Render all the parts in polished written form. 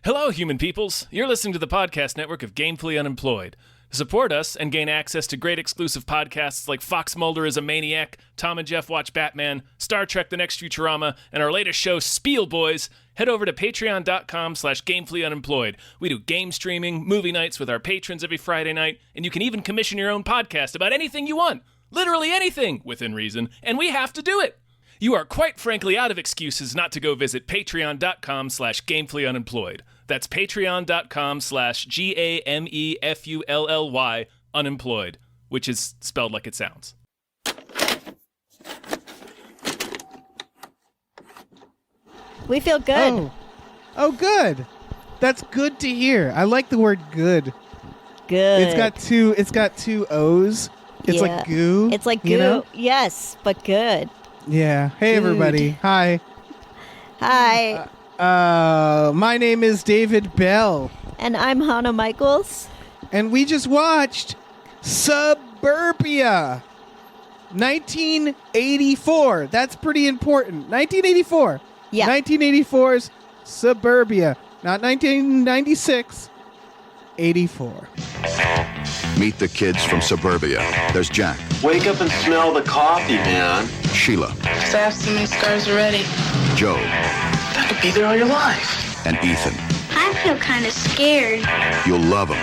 Hello, human peoples. You're listening to the podcast network of Gamefully Unemployed. To support us and gain access to great exclusive podcasts like Fox Mulder is a Maniac, Tom and Jeff Watch Batman, Star Trek The Next Futurama, and our latest show, Spiel Boys, head over to patreon.com/gamefullyunemployed. We do game streaming, movie nights with our patrons every Friday night, and you can even commission your own podcast about anything you want. Literally anything, within reason, and we have to do it. You are quite frankly out of excuses not to go visit patreon.com/gamefullyunemployed. That's patreon.com/GAMEFULLY unemployed, which is spelled like it sounds. We feel good. Oh, good. That's good to hear. I like the word good. Good. It's got two O's. It's like goo. It's like goo. You know? Yes, but good. Yeah. Hey, everybody. Hi. Hi. My name is David Bell. And I'm Hana Michels. And we just watched Suburbia. 1984. That's pretty important. 1984. Yeah. 1984's Suburbia. Not 1996. 84. Meet the kids from Suburbia. There's Jack. Wake up and smell the coffee, man. Sheila. Because I have so many scars already. Joe. That could be there all your life. And Ethan. I feel kind of scared. You'll love them.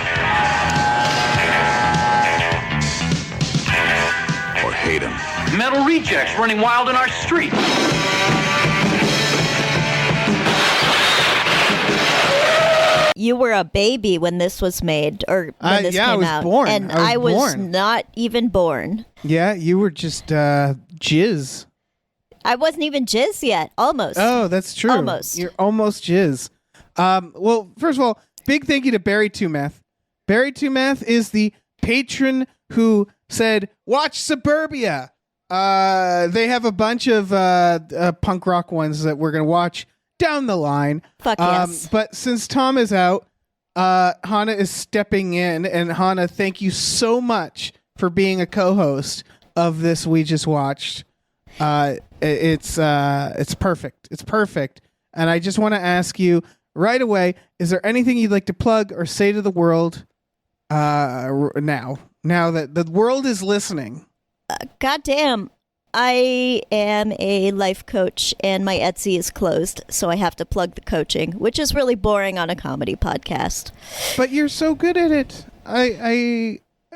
Or hate them. Metal rejects running wild in our street. You were a baby when this was made, or when this came out. I was born. And I was not even born. Yeah, you were just jizz. I wasn't even jizz yet. Almost. Oh, that's true. Almost. You're almost jizz. Well, first of all, big thank you to Barry Two Meth. Barry Two Meth is the patron who said, watch Suburbia. They have a bunch of punk rock ones that we're going to watch down the line. Fuck yes. But since Tom is out, Hana is stepping in. And Hana, thank you so much for being a co-host of this we just watched. It's perfect. It's perfect. And I just want to ask you right away, is there anything you'd like to plug or say to the world now that the world is listening? Goddamn. I am a life coach and my Etsy is closed, so I have to plug the coaching, which is really boring on a comedy podcast. But you're so good at it.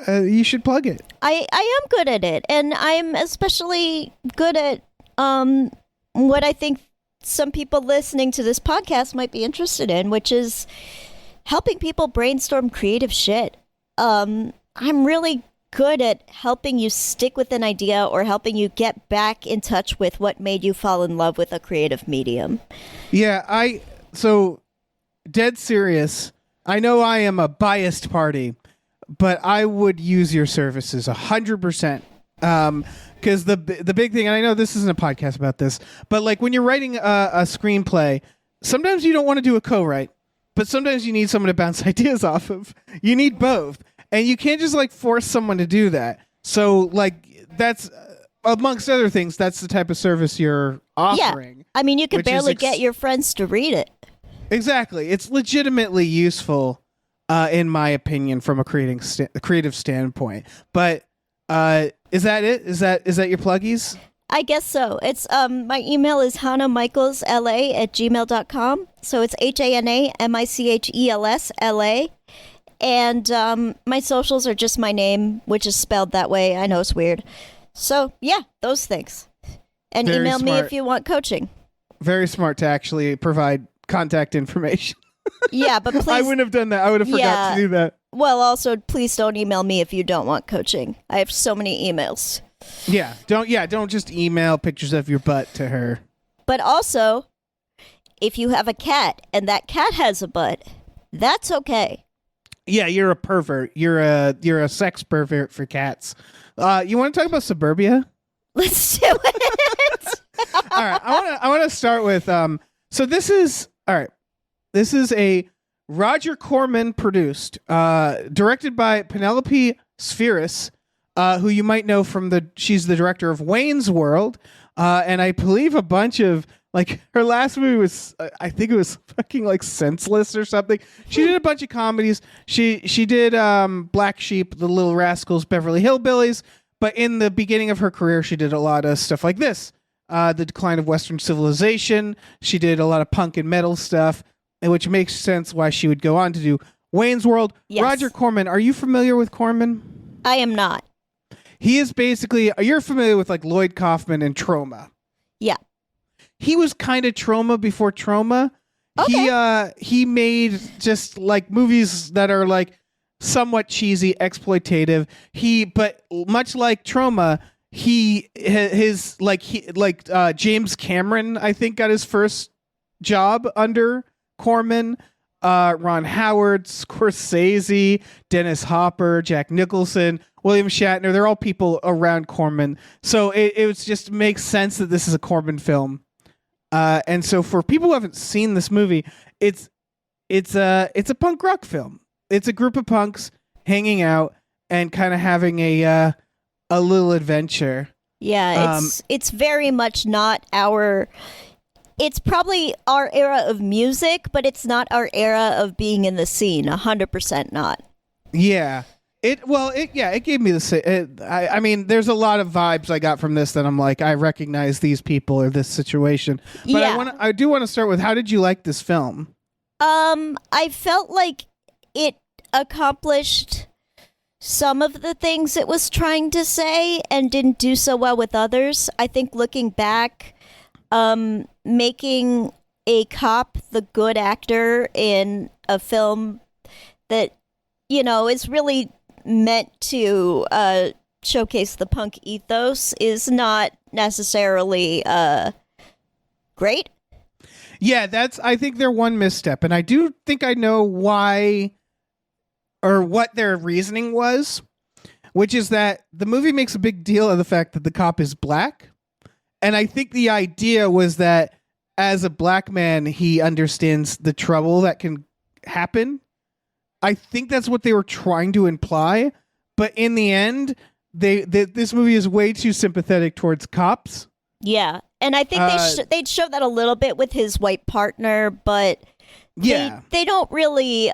You should plug it. I am good at it, and I'm especially good at what I think some people listening to this podcast might be interested in, which is helping people brainstorm creative shit. I'm really good at helping you stick with an idea or helping you get back in touch with what made you fall in love with a creative medium. Yeah, so dead serious. I know I am a biased party, but I would use your services 100%. Because the big thing, and I know this isn't a podcast about this, but like when you're writing a screenplay, sometimes you don't want to do a co-write, but sometimes you need someone to bounce ideas off of. You need both. And you can't just like force someone to do that. So like that's amongst other things, that's the type of service you're offering. Yeah. I mean, you can barely get your friends to read it. Exactly. It's legitimately useful, in my opinion, from a creative standpoint. But is that it? Is that your pluggies? I guess so. It's my email is hanamichelsla@gmail.com. So it's HANAMICHELSLA. And my socials are just my name, which is spelled that way. I know it's weird. So, yeah, those things. And Very email me smart. if you want coaching. Very smart to actually provide contact information. Yeah, but please. I wouldn't have done that. I would have forgot to do that. Well, also, please don't email me if you don't want coaching. I have so many emails. Yeah, don't just email pictures of your butt to her. But also, if you have a cat and that cat has a butt, that's okay. Yeah, you're a pervert. You're a sex pervert for cats. You want to talk about Suburbia? Let's do it. All right. I want to start with so this is a Roger Corman produced, directed by Penelope Spheris, who you might know from she's the director of Wayne's World, and I believe a bunch of Like her last movie was, I think it was fucking like Senseless or something. She did a bunch of comedies. She did Black Sheep, The Little Rascals, Beverly Hillbillies. But in the beginning of her career, she did a lot of stuff like this: The Decline of Western Civilization. She did a lot of punk and metal stuff, which makes sense why she would go on to do Wayne's World. Yes. Roger Corman, are you familiar with Corman? I am not. He is basically, you're familiar with like Lloyd Kaufman and Troma. Yeah. He was kind of Trauma before Trauma. Okay. He made just like movies that are like somewhat cheesy, exploitative. But much like Trauma, James Cameron, I think, got his first job under Corman. Ron Howard, Scorsese, Dennis Hopper, Jack Nicholson, William Shatner. They're all people around Corman. So it was just makes sense that this is a Corman film. And so for people who haven't seen this movie, it's a punk rock film. It's a group of punks hanging out and kind of having a little adventure. Yeah, it's very much not our. It's probably our era of music, but it's not our era of being in the scene. 100% not. Yeah. It gave me the same. I mean, there's a lot of vibes I got from this that I'm like, I recognize these people or this situation. But Yeah. I do want to start with, how did you like this film? I felt like it accomplished some of the things it was trying to say and didn't do so well with others. I think looking back, making a cop the good actor in a film that, is really meant to showcase the punk ethos is not necessarily great. Yeah, I think they're one misstep. And I do think I know why or what their reasoning was, which is that the movie makes a big deal of the fact that the cop is black. And I think the idea was that as a black man, he understands the trouble that can happen. I think that's what they were trying to imply. But in the end, this movie is way too sympathetic towards cops. Yeah. And I think they'd show that a little bit with his white partner, but they don't really...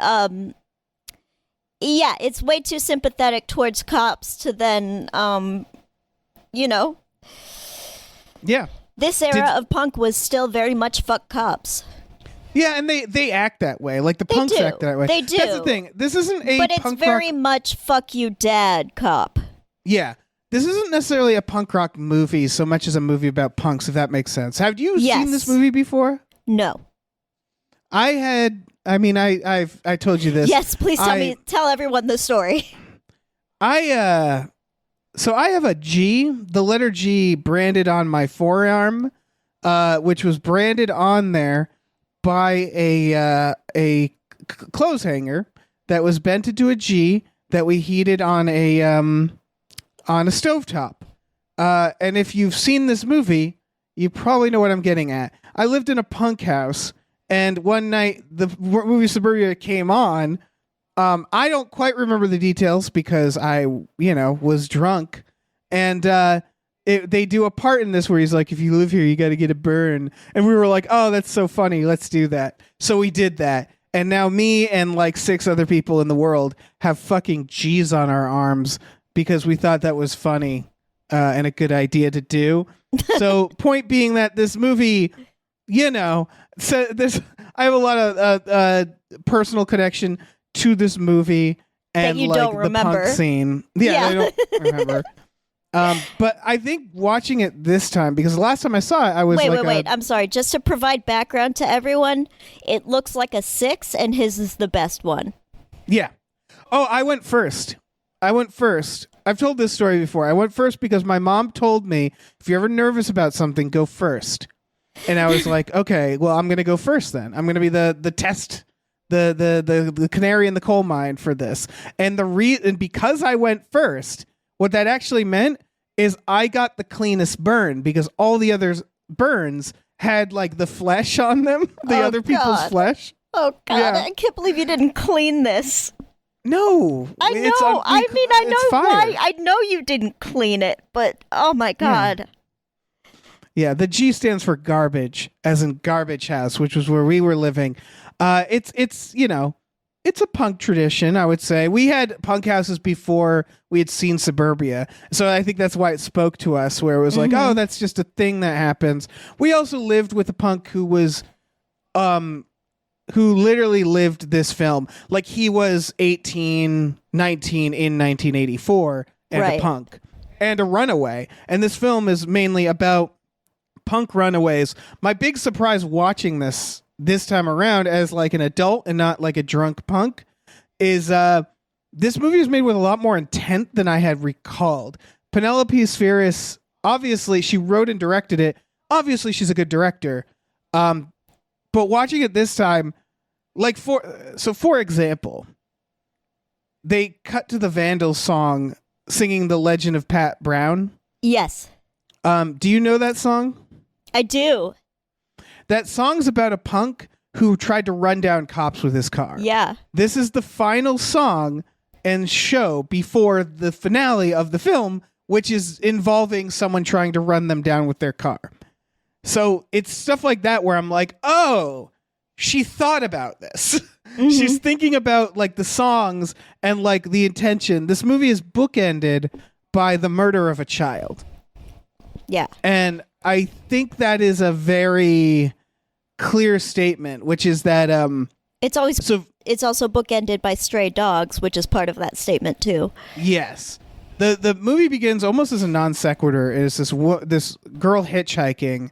it's way too sympathetic towards cops to then, Yeah. This era of punk was still very much fuck cops. Yeah, and they act that way. Like the punks act that way. They do. That's the thing. This isn't a But it's punk very rock... much fuck you dad cop. Yeah. This isn't necessarily a punk rock movie so much as a movie about punks, if that makes sense. Have you seen this movie before? No. I told you this. Yes, please tell everyone the story. So I have a G, the letter G branded on my forearm, which was branded on there by a clothes hanger that was bent into a G that we heated on a stovetop. And if you've seen this movie, you probably know what I'm getting at. I lived in a punk house, and one night the movie Suburbia came on. I don't quite remember the details because I, was drunk. And they do a part in this where he's like, if you live here, you got to get a burn. And we were like, oh, that's so funny. Let's do that. So we did that. And now me and like 6 other people in the world have fucking G's on our arms because we thought that was funny and a good idea to do. So point being that this movie, I have a lot of personal connection to this movie and that you like don't the remember. punk scene. Yeah. I don't remember. But I think watching it this time, because the last time I saw it, I was Wait. I'm sorry. Just to provide background to everyone, it looks like a 6 and his is the best one. Yeah. Oh, I went first. I've told this story before. I went first because my mom told me, if you're ever nervous about something, go first. And I was like, okay, well, I'm going to go first then. I'm going to be the test, the canary in the coal mine for this. And and because I went first, what that actually meant is I got the cleanest burn because all the other burns had like the flesh on them, other people's flesh. Oh God, Yeah. I can't believe you didn't clean this. No, I know. it's I know fire. why. I know you didn't clean it, but oh my God. Yeah, the G stands for garbage, as in garbage house, which was where we were living. It's it's a punk tradition, I would say. We had punk houses before we had seen Suburbia, so I think that's why it spoke to us, where it was like, oh, that's just a thing that happens. We also lived with a punk who was, who literally lived this film. Like, he was 18, 19 in 1984 and a punk and a runaway. And this film is mainly about punk runaways. My big surprise watching this time around as like an adult and not like a drunk punk is this movie was made with a lot more intent than I had recalled. Penelope Spheris, obviously, she wrote and directed it. Obviously, she's a good director. But watching it this time, like for example, they cut to the Vandals song singing The Legend of Pat Brown. Yes. Do you know that song? I do. That song's about a punk who tried to run down cops with his car. Yeah. This is the final song and show before the finale of the film, which is involving someone trying to run them down with their car. So it's stuff like that where I'm like, oh, she thought about this. She's thinking about like the songs and like the intention. This movie is bookended by the murder of a child. Yeah. And I think that is a very clear statement, which is that it's also bookended by stray dogs, which is part of that statement too. Yes. The movie begins almost as a non sequitur. It's this girl hitchhiking,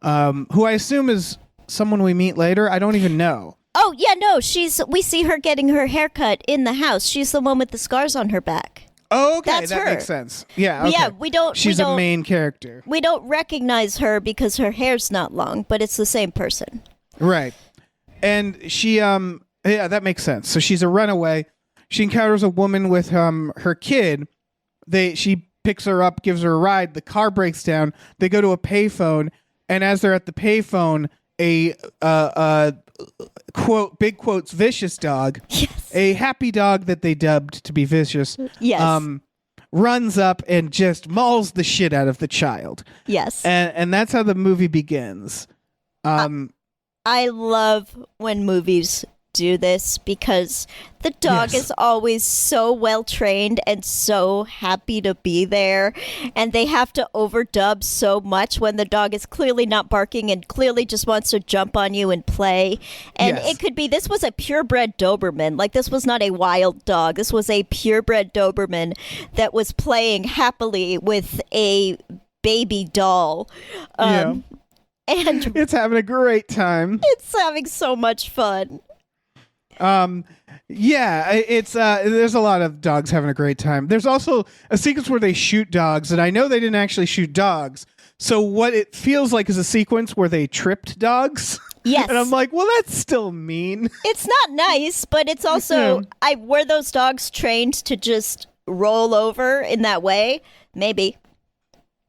who I assume is someone we meet later. I don't even know. Oh yeah, no, we see her getting her haircut in the house. She's the one with the scars on her back. Oh, okay, That's that her. makes sense. Yeah, okay. Yeah, She's a main character. We don't recognize her because her hair's not long, but it's the same person. Right. And she yeah, that makes sense. So she's a runaway. She encounters a woman with her kid. She picks her up, gives her a ride. The car breaks down. They go to a payphone, and as they're at the payphone, a quote, big quotes, vicious dog, yes, a happy dog that they dubbed to be vicious, yes, runs up and just mauls the shit out of the child. Yes. And that's how the movie begins. I love when movies do this because the dog is always so well trained and so happy to be there, and they have to overdub so much when the dog is clearly not barking and clearly just wants to jump on you and play. And it could be this was a purebred Doberman. Like, this was not a wild dog. This was a purebred Doberman that was playing happily with a baby doll. And it's having a great time. It's having so much fun. Yeah, it's there's a lot of dogs having a great time. There's also a sequence where they shoot dogs, and I know they didn't actually shoot dogs. So what it feels like is a sequence where they tripped dogs. Yes. And I'm like, well, that's still mean. It's not nice, but it's also were those dogs trained to just roll over in that way? Maybe.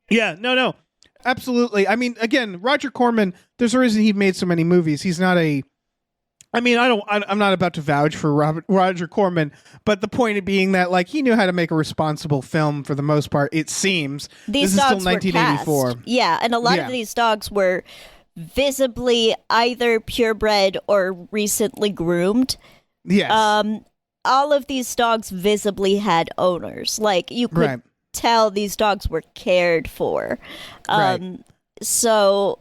Yeah, no. Absolutely. I mean, again, Roger Corman, there's a reason he made so many movies. He's not I'm not about to vouch for Roger Corman, but the point being that, like, he knew how to make a responsible film for the most part, it seems. These this dogs is still 1984. were cast. Yeah, and a lot of these dogs were visibly either purebred or recently groomed. Yes. All of these dogs visibly had owners. Like, you could tell these dogs were cared for. So,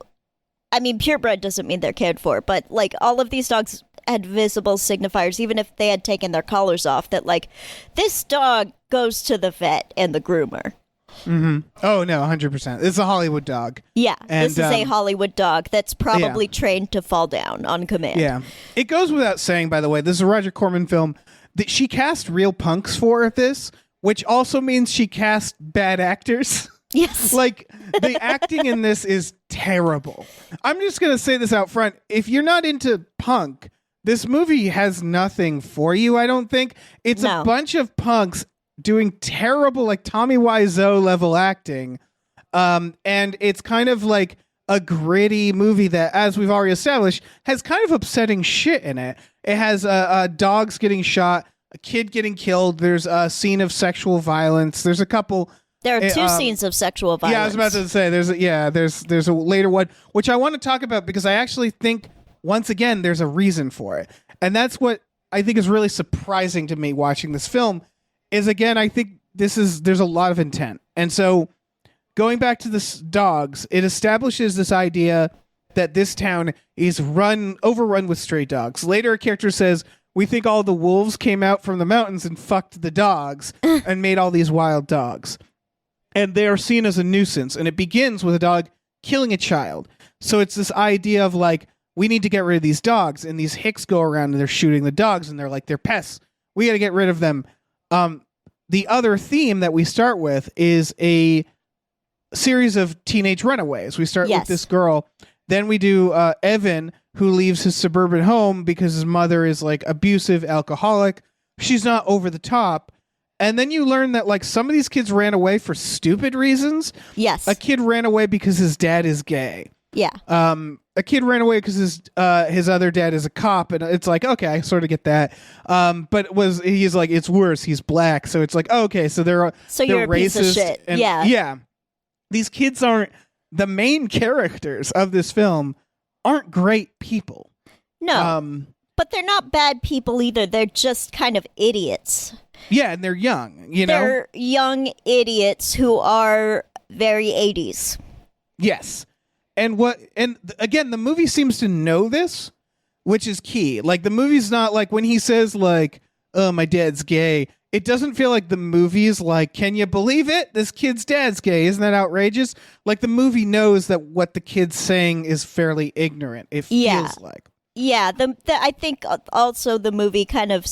I mean, purebred doesn't mean they're cared for, but, like, all of these dogs had visible signifiers, even if they had taken their collars off, that, like, this dog goes to the vet and the groomer. Mm-hmm. Oh, no, 100%. It's a Hollywood dog. Yeah, and, this is a Hollywood dog that's probably trained to fall down on command. Yeah. It goes without saying, by the way, this is a Roger Corman film that she cast real punks for this, which also means she cast bad actors. Yes. Like, the acting in this is terrible. I'm just going to say this out front. If you're not into punk, this movie has nothing for you, I don't think. It's a bunch of punks doing terrible, like, Tommy Wiseau level acting. And it's kind of like a gritty movie that, as we've already established, has kind of upsetting shit in it. It has dogs getting shot, a kid getting killed. There's a scene of sexual violence. There's There are two scenes of sexual violence. Yeah, I was about to say there's a later one which I want to talk about because I actually think once again there's a reason for it, and that's what I think is really surprising to me watching this film. Is again, I think there's a lot of intent, and so going back to the dogs, it establishes this idea that this town is overrun with stray dogs. Later, a character says, "We think all the wolves came out from the mountains and fucked the dogs and made all these wild dogs." And they are seen as a nuisance. And it begins with a dog killing a child. So it's this idea of like, we need to get rid of these dogs. And these hicks go around and they're shooting the dogs and they're like, they're pests. We got to get rid of them. The other theme that we start with is a series of teenage runaways. We start with this girl. Then we do Evan, who leaves his suburban home because his mother is like abusive, alcoholic. She's not over the top. And then you learn that like some of these kids ran away for stupid reasons. Yes. A kid ran away because his dad is gay. Yeah. A kid ran away because his other dad is a cop, and it's like, okay, I sort of get that. But he's like, it's worse. He's black, so it's like, oh, okay, so they're you're a racist. Piece of shit. And, yeah. Yeah. These kids aren't the main characters of this film. Aren't great people. No. But they're not bad people either. They're just kind of idiots. Yeah, and they're young, you know? They're young idiots who are very 80s. Yes. And again, the movie seems to know this, which is key. Like, the movie's not like when he says, like, oh, my dad's gay. It doesn't feel like the movie's like, can you believe it? This kid's dad's gay. Isn't that outrageous? Like, the movie knows that what the kid's saying is fairly ignorant. It feels like. Yeah. I think also the movie kind of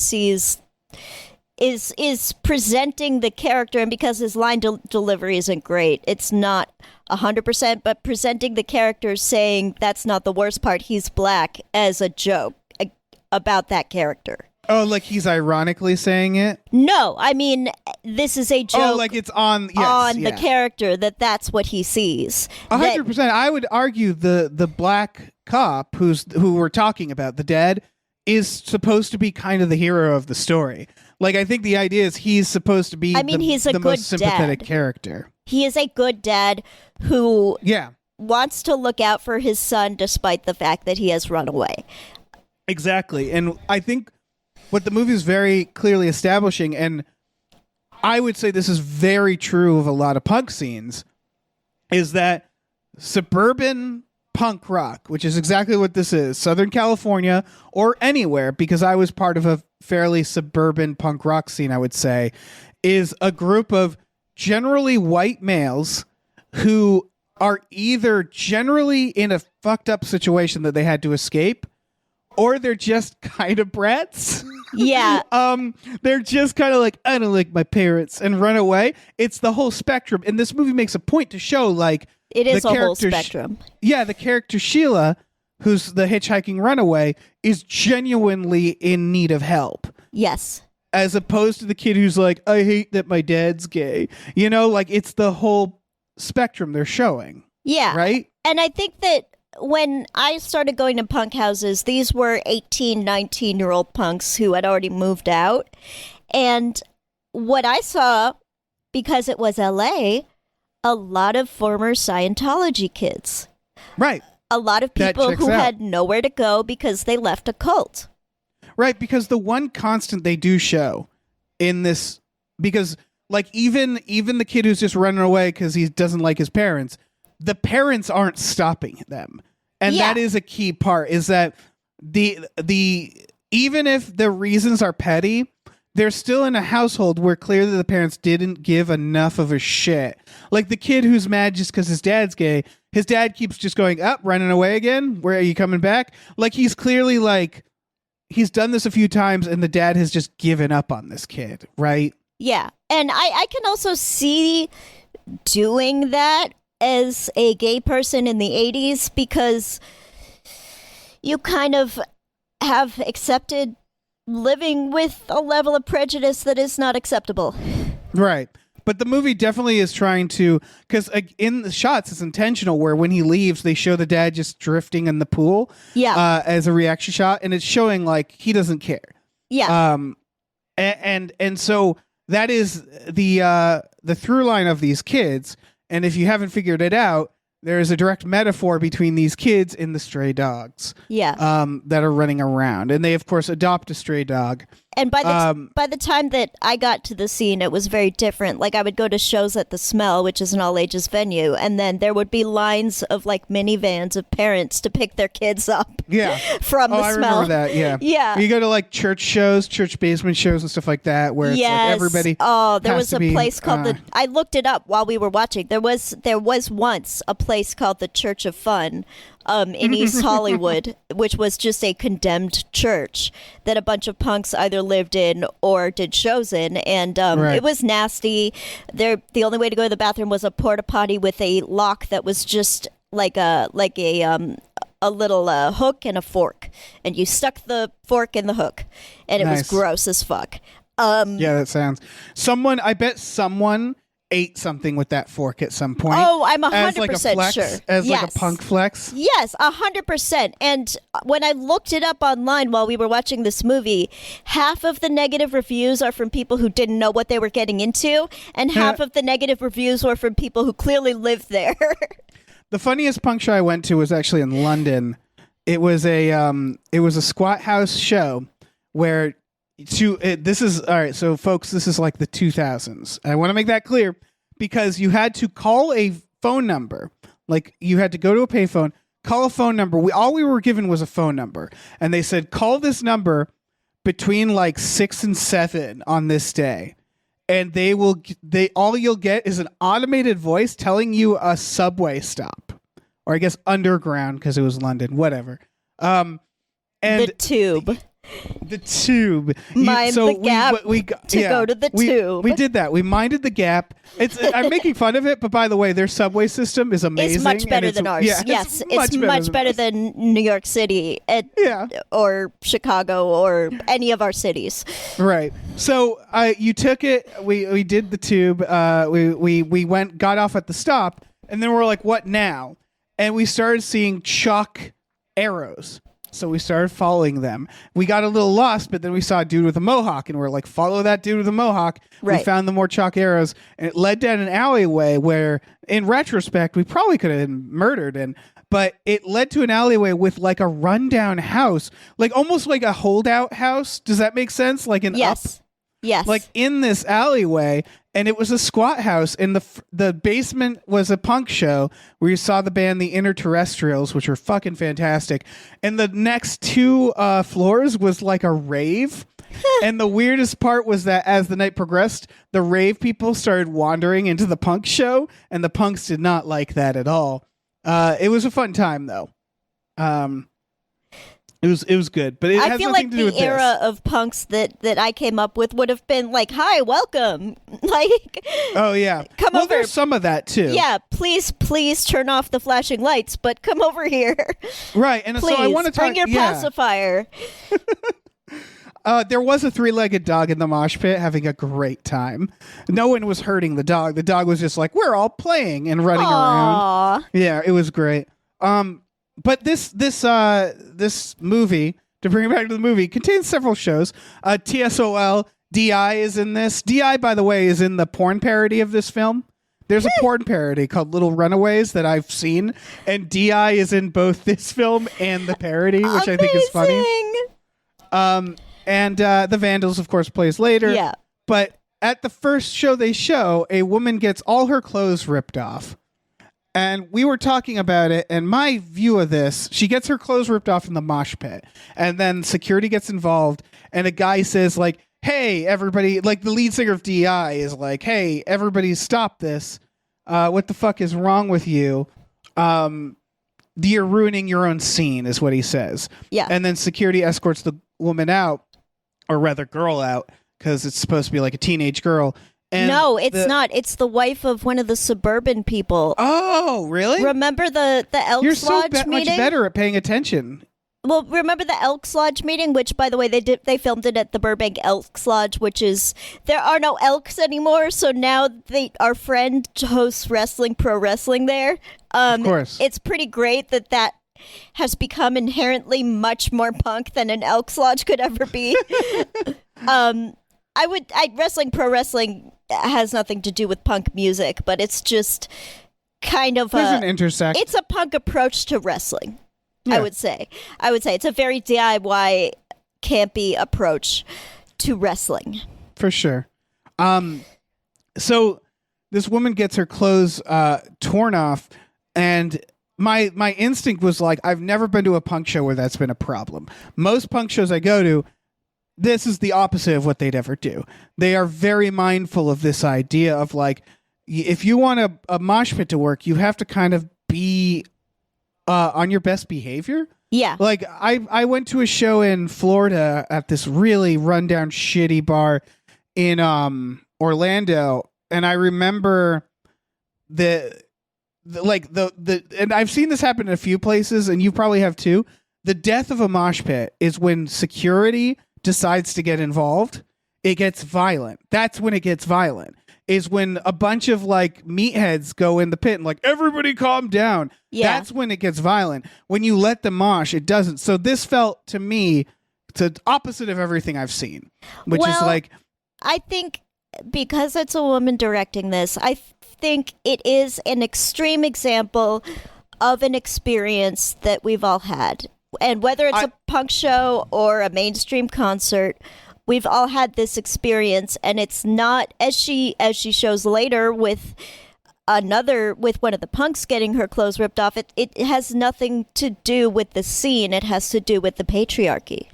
is presenting the character, and because his line delivery isn't great, it's not 100%, but presenting the character saying that's not the worst part, he's black, as a joke about that character. Oh, like he's ironically saying it? No, I mean, this is a joke. Oh, like it's on the character that's what he sees. 100%. I would argue the black cop who we're talking about, the dad, is supposed to be kind of the hero of the story. Like, I think the idea is he's supposed to be he's a the good most sympathetic dad. character. He is a good dad who wants to look out for his son despite the fact that he has run away. Exactly. And I think what the movie is very clearly establishing, and I would say this is very true of a lot of punk scenes, is that suburban punk rock, which is exactly what this is, Southern California or anywhere, because I was part of a fairly suburban punk rock scene, I would say, is a group of generally white males who are either generally in a fucked up situation that they had to escape, or they're just kind of brats. Yeah. They're just kind of like, I don't like my parents, and run away. It's the whole spectrum. And this movie makes a point to show, like, it is a whole spectrum. The character Sheila, who's the hitchhiking runaway, is genuinely in need of help. Yes. As opposed to the kid who's like, I hate that my dad's gay. You know, like, it's the whole spectrum they're showing. Yeah. Right? And I think that when I started going to punk houses, these were 18, 19-year-old punks who had already moved out. And what I saw, because it was LA, a lot of former Scientology kids. Right. A lot of people who had nowhere to go because they left a cult. Right, because the one constant they do show in this, because like even the kid who's just running away because he doesn't like his parents, the parents aren't stopping them. And that is a key part, is that the even if the reasons are petty, they're still in a household where clearly the parents didn't give enough of a shit. Like the kid who's mad just because his dad's gay, his dad keeps just going, up, running away again? Where are you coming back? Like he's clearly like, he's done this a few times and the dad has just given up on this kid, right? Yeah. And I can also see doing that as a gay person in the 80s, because you kind of have accepted living with a level of prejudice that is not acceptable. Right. But the movie definitely is trying to, because in the shots, it's intentional where when he leaves, they show the dad just drifting in the pool as a reaction shot. And it's showing like he doesn't care. Yeah. And so that is the the through line of these kids, and if you haven't figured it out, there is a direct metaphor between these kids and the stray dogs. Yeah. That are running around, and they of course adopt a stray dog. And by the time that I got to the scene, it was very different. Like I would go to shows at the Smell, which is an all ages venue, and then there would be lines of like minivans of parents to pick their kids up. Yeah, from the I Smell. remember that. Yeah, Yeah. You go to like church shows, church basement shows, and stuff like that, where it's like everybody. Oh, there has was to a be, place called the. I looked it up while we were watching. There was once a place called the Church of Fun. In East Hollywood, which was just a condemned church that a bunch of punks either lived in or did shows in, and it was nasty. The only way to go to the bathroom was a porta potty with a lock that was just like a little hook and a fork, and you stuck the fork in the hook, and it was gross as fuck. Yeah, that sounds. I bet someone ate something with that fork at some point. Oh, I'm 100% as like a flex, sure. As Yes. like a punk flex. Yes, 100%. And when I looked it up online while we were watching this movie, half of the negative reviews are from people who didn't know what they were getting into, and half of the negative reviews were from people who clearly lived there. The funniest punk show I went to was actually in London. It was a squat house show where this is all right. So, folks, this is like the 2000s. I want to make that clear because you had to call a phone number. Like you had to go to a payphone, call a phone number. All we were given was a phone number, and they said call this number between like 6 and 7 on this day, and all you'll get is an automated voice telling you a subway stop, or I guess underground because it was London, whatever. And the Tube. The Tube. Mind the gap go to the Tube. We did that. We minded the gap. I'm making fun of it, but by the way, their subway system is amazing. It's much better than ours. Yeah, yes, it's much better than New York City or Chicago or any of our cities. Right. So you took it. We did the Tube. We got off at the stop, and then we're like, what now? And we started seeing chalk arrows. So we started following them. We got a little lost, but then we saw a dude with a mohawk, and we're like, follow that dude with a mohawk. Right. We found the more chalk arrows, and it led down an alleyway where, in retrospect, we probably could have been murdered in, but it led to an alleyway with like a rundown house, like almost like a holdout house. Does that make sense? Like an up? Yes. Like in this alleyway, and it was a squat house, and the basement was a punk show where you saw the band The Interterrestrials, which are fucking fantastic. And the next 2 floors was like a rave. And the weirdest part was that as the night progressed, the rave people started wandering into the punk show, and the punks did not like that at all. It was a fun time, though. It was good, but it has feel nothing like to do with the era of punks that I came up with would have been like, "Hi, welcome." Like, oh yeah, come over. There's some of that too. Yeah, please turn off the flashing lights, but come over here. Right, and please, so I want to bring your pacifier. There was a 3-legged dog in the mosh pit having a great time. No one was hurting the dog. The dog was just like, we're all playing and running around. Yeah, it was great. But this movie, to bring it back to the movie, contains several shows. TSOL, DI is in this. DI, by the way, is in the porn parody of this film. There's a porn parody called Little Runaways that I've seen, and DI is in both this film and the parody, which I think is funny. And the Vandals, of course, plays later. Yeah. But at the first show they show, a woman gets all her clothes ripped off. And we were talking about it, and my view of this, she gets her clothes ripped off in the mosh pit, and then security gets involved, and a guy says, like, hey, everybody, like the lead singer of DI is like, hey, everybody stop this. What the fuck is wrong with you? You're ruining your own scene, is what he says. Yeah. And then security escorts the woman out, or rather girl out, because it's supposed to be like a teenage girl. And no, it's not. It's the wife of one of the suburban people. Oh, really? Remember the Elks You're so Lodge much meeting? better at paying attention. Well, remember the Elks Lodge meeting, which, by the way, they filmed it at the Burbank Elks Lodge, which is, there are no elks anymore, so now our friend hosts pro wrestling there. Of course. It's pretty great that has become inherently much more punk than an Elks Lodge could ever be. Pro wrestling has nothing to do with punk music, but it's just kind of There's an intersect. It's a punk approach to wrestling. Yeah. I would say it's a very DIY, campy approach to wrestling. For sure. So this woman gets her clothes torn off, and my instinct was like, I've never been to a punk show where that's been a problem. Most punk shows I go to, this is the opposite of what they'd ever do. They are very mindful of this idea of like, if you want a mosh pit to work, you have to kind of be on your best behavior. Yeah. Like I went to a show in Florida at this really rundown shitty bar in Orlando, and I remember the and I've seen this happen in a few places, and you probably have too. The death of a mosh pit is when security decides to get involved. It gets violent. That's when it gets violent. Is when a bunch of like meatheads go in the pit and like, everybody calm down. Yeah. That's when it gets violent. When you let them mosh, it doesn't. So this felt to me the opposite of everything I've seen, which is like, I think because it's a woman directing this, I think it is an extreme example of an experience that we've all had. And whether it's a punk show or a mainstream concert, we've all had this experience, and it's not, as she shows later with one of the punks getting her clothes ripped off, it has nothing to do with the scene. It has to do with the patriarchy.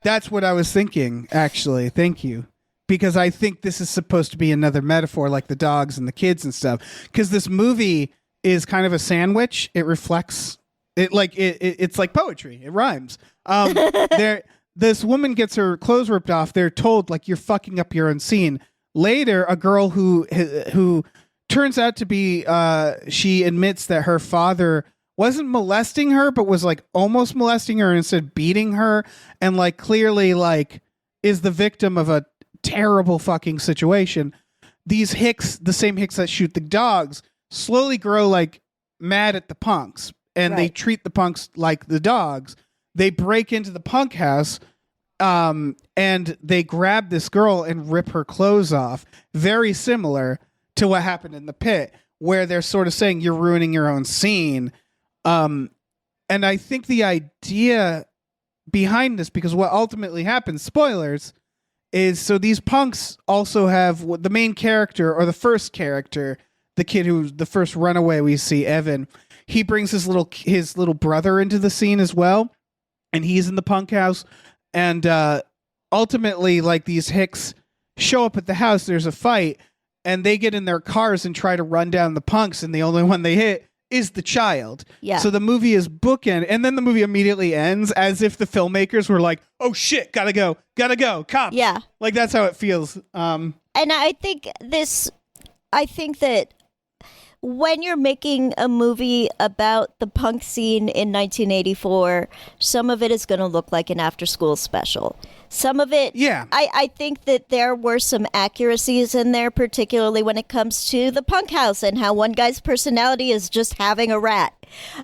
that's what I was thinking, actually. Thank you. Because I think this is supposed to be another metaphor, like the dogs and the kids and stuff. Because this movie is kind of a sandwich. It reflects it like it's like poetry. It rhymes. This woman gets her clothes ripped off. They're told like, you're fucking up your own scene. Later, a girl who turns out to be she admits that her father wasn't molesting her, but was like almost molesting her and instead beating her, and like clearly like is the victim of a terrible fucking situation. These hicks, the same hicks that shoot the dogs, slowly grow like mad at the punks, and they treat the punks like the dogs. They break into the punk house, and they grab this girl and rip her clothes off. Very similar to what happened in the pit, where they're sort of saying you're ruining your own scene. And I think the idea behind this, because what ultimately happens, spoilers, is so these punks also have the main character, or the first character, the kid who's the first runaway we see, Evan. He brings his little brother into the scene as well, and he's in the punk house. And ultimately, like, these hicks show up at the house. There's a fight, and they get in their cars and try to run down the punks, and the only one they hit is the child. Yeah. So the movie is bookend, and then the movie immediately ends as if the filmmakers were like, "Oh shit, gotta go, cops." Yeah. Like, that's how it feels. And I think that when you're making a movie about the punk scene in 1984, some of it is going to look like an after-school special. Some of it, Yeah. I think that there were some accuracies in there, particularly when it comes to the punk house and how one guy's personality is just having a rat.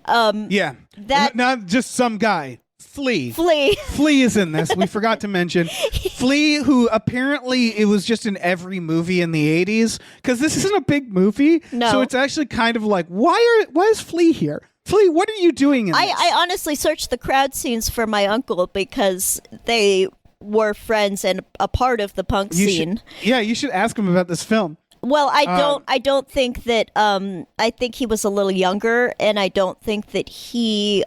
Yeah. That- Not just some guy. Flea. Flea. Flea is in this. We forgot to mention Flea, who apparently it was just in every movie in the 80s, because this isn't a big movie. No. So it's actually kind of like, why is Flea here? Flea, what are you doing in this? I honestly searched the crowd scenes for my uncle because they were friends and a part of the punk scene. You should ask him about this film. Well, I don't think that I think he was a little younger, and I don't think that he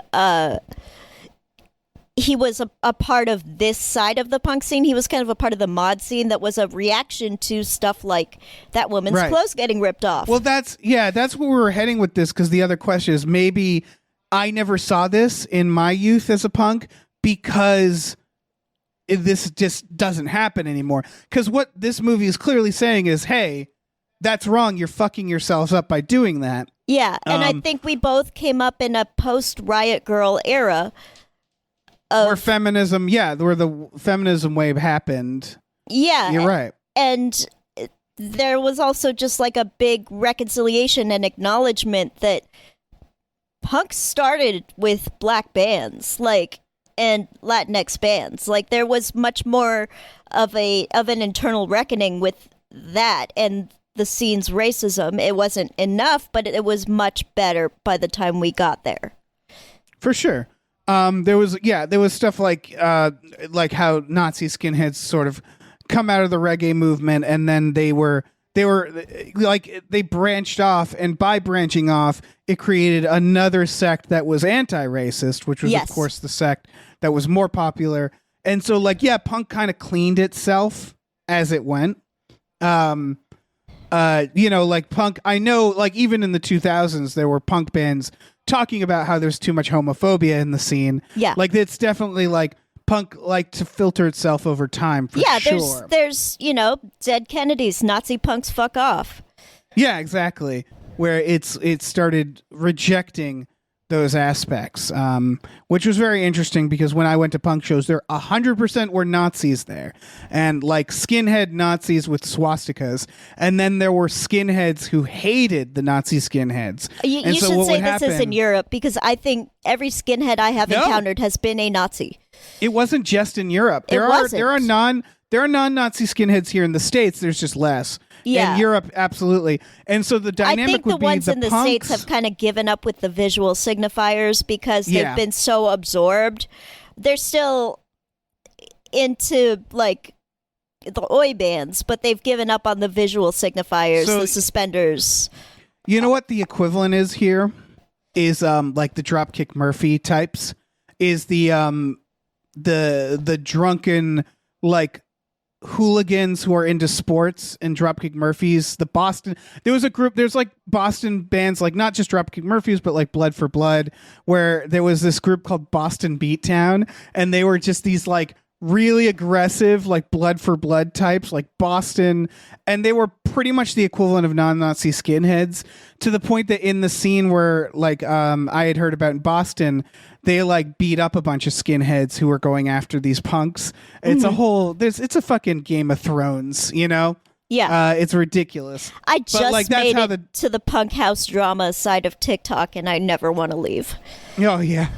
was a part of this side of the punk scene. He was kind of a part of the mod scene that was a reaction to stuff like that woman's Right. clothes getting ripped off. Well, that's where we were heading with this, because the other question is, maybe I never saw this in my youth as a punk because this just doesn't happen anymore. Because what this movie is clearly saying is, hey, that's wrong. You're fucking yourselves up by doing that. Yeah, and I think we both came up in a post-Riot Girl era. Where feminism, where the feminism wave happened. Yeah. You're right. And there was also just like a big reconciliation and acknowledgement that punk started with black bands, like, and Latinx bands. Like, there was much more of an internal reckoning with that and the scene's racism. It wasn't enough, but it was much better by the time we got there. For sure. There was stuff like how Nazi skinheads sort of come out of the reggae movement, and then they were like, they branched off, and by branching off, it created another sect that was anti-racist, which was Yes. of course the sect that was more popular. And so, like, yeah, punk kind of cleaned itself as it went. Like punk, I know, like, even in the 2000s, there were punk bands talking about how there's too much homophobia in the scene. Yeah. Like, it's definitely, like, punk like to filter itself over time, for sure. There's Dead Kennedys, Nazi punks fuck off. Yeah, exactly. Where it started rejecting those aspects, which was very interesting, because when I went to punk shows, there 100% were Nazis there, and like skinhead Nazis with swastikas, and then there were skinheads who hated the Nazi skinheads. You And so should what say would this is in happen- Europe, because I think every skinhead I have No. encountered has been a Nazi. It wasn't just in Europe. There are non-Nazi skinheads here in the States. There's just less. Yeah. In Europe, absolutely. And so the dynamic I think the would be ones in the punks, States have kind of given up with the visual signifiers because they've Yeah. been so absorbed. They're still into like the oi bands, but they've given up on the visual signifiers, So- the suspenders. You know what the equivalent is here? Is like the Dropkick Murphy types. Is the drunken, like, hooligans who are into sports and Dropkick Murphys. The Boston, there was a group, there's like Boston bands, like not just Dropkick Murphys, but like Blood for Blood, where there was this group called Boston Beatdown, and they were just these like really aggressive, like Blood for Blood types, like Boston, and they were pretty much the equivalent of non-Nazi skinheads, to the point that in the scene where like I had heard about in Boston, they like beat up a bunch of skinheads who were going after these punks. It's a whole, it's a fucking Game of Thrones, you know? Yeah. It's ridiculous. I just like, that's made how it to the punk house drama side of TikTok, and I never want to leave. Oh yeah.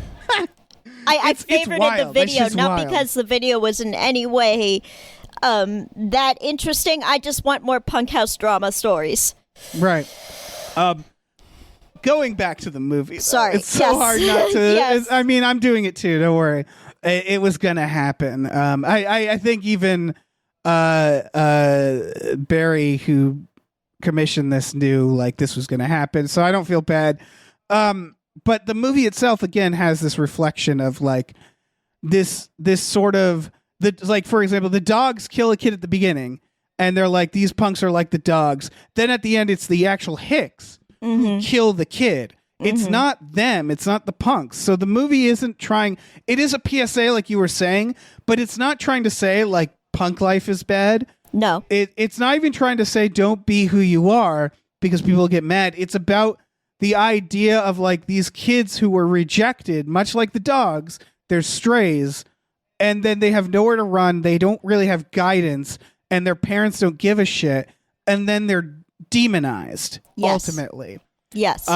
I It's favorited the wild. It's video, just not wild. because the video was in any way that interesting. I just want more punk house drama stories. Right. Going back to the movie, though, Sorry. it's so Yes. hard not to. Yes. I mean, I'm doing it too. Don't worry. It was gonna happen. I think even Barry, who commissioned this, knew like this was gonna happen, so I don't feel bad. But the movie itself, again, has this reflection of like this sort of like, for example, the dogs kill a kid at the beginning, and they're like, these punks are like the dogs. Then at the end, it's the actual Hicks who kill the kid. It's not them. It's not the punks. So the movie isn't trying. It is a PSA, like you were saying, but it's not trying to say like punk life is bad. No. It's not even trying to say don't be who you are because people get mad. It's about the idea of like these kids who were rejected, much like the dogs. They're strays, and then they have nowhere to run. They don't really have guidance, and their parents don't give a shit, and then they're demonized ultimately. Yes.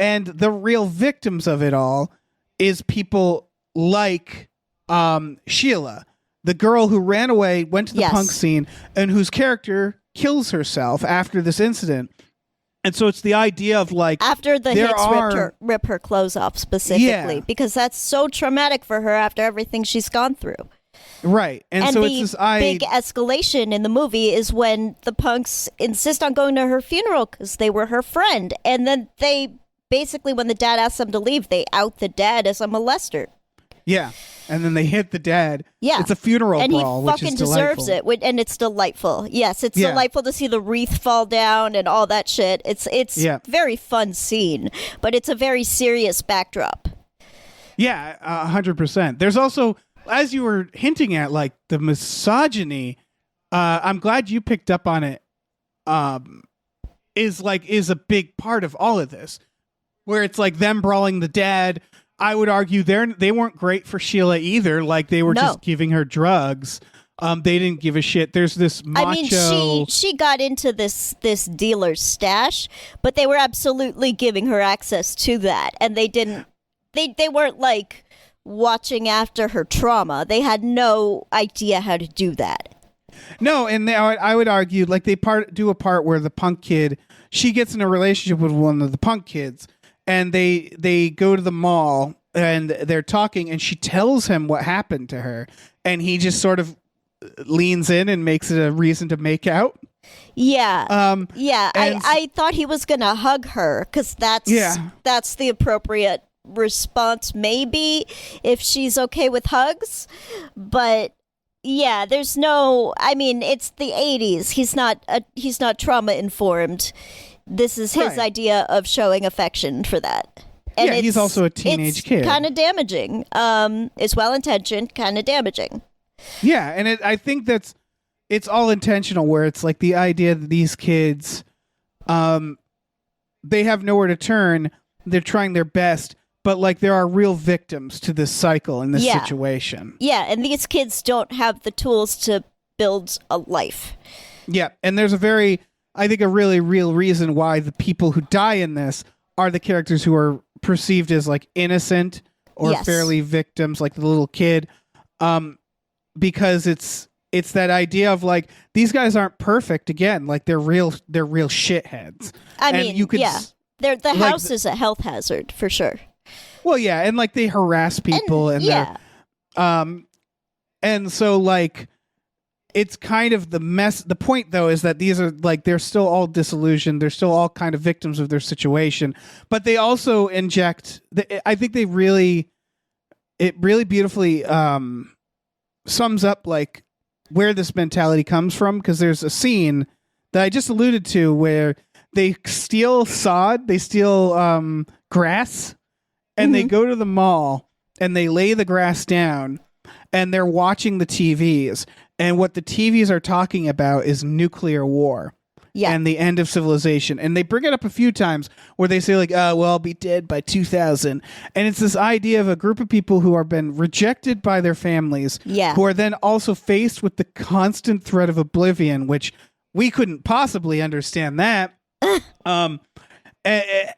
And the real victims of it all is people like Sheila, the girl who ran away, went to the punk scene, and whose character kills herself after this incident. And so it's the idea of like, after the there hits are- rip her clothes off specifically, Yeah. because that's so traumatic for her after everything she's gone through. right. And so the it's this big escalation in the movie is when the punks insist on going to her funeral because they were her friend. And then they basically, when the dad asks them to leave, they out the dad as a molester. Yeah. And then they hit the dad. Yeah. It's a funeral And brawl, he which fucking is delightful. deserves it. And it's delightful. Yes, it's Yeah. delightful to see the wreath fall down and all that shit. It's Yeah. very fun scene, but it's a very serious backdrop. Yeah, 100%. There's also, as you were hinting at, like the misogyny. I'm glad you picked up on it. Is a big part of all of this, where it's like them brawling the dad. I would argue they weren't great for Sheila either. Like they were just giving her drugs. They didn't give a shit. There's this macho. I mean, she got into this dealer's stash, but they were absolutely giving her access to that, and they didn't. They weren't like watching after her trauma. They had no idea how to do that. No, and I would argue like they do a part where the punk kid, she gets in a relationship with one of the punk kids, and they go to the mall and they're talking, and she tells him what happened to her, and he just sort of leans in and makes it a reason to make out. Yeah. Yeah. and- I thought he was going to hug her because that's the appropriate response, maybe, if she's okay with hugs. But yeah, there's no, I mean, it's the 80s. He's not trauma informed. This is his Right. idea of showing affection for that. And Yeah, he's also a teenage kid. Kind of damaging. It's well intentioned, kind of damaging. Yeah, and I think it's all intentional, where it's like the idea that these kids, they have nowhere to turn. They're trying their best, but like there are real victims to this cycle in this Yeah. situation. Yeah, and these kids don't have the tools to build a life. Yeah, and there's I think a really real reason why the people who die in this are the characters who are perceived as like innocent or Yes. fairly victims, like the little kid, because it's that idea of like these guys aren't perfect. Again, like they're real shitheads. I And mean, you could yeah. The like house is a health hazard for sure. Well, yeah, and like they harass people, and yeah, and so like it's kind of the mess. The point though is that these are like they're still all disillusioned. They're still all kind of victims of their situation, but they also inject. I think it really beautifully sums up like where this mentality comes from, because there's a scene that I just alluded to where they steal sod, they steal grass, and they go to the mall and they lay the grass down and they're watching the TVs. And what the TVs are talking about is nuclear war yeah, and the end of civilization. And they bring it up a few times where they say like, well, I'll be dead by 2000. And it's this idea of a group of people who are been rejected by their families, Yeah. who are then also faced with the constant threat of oblivion, which we couldn't possibly understand that.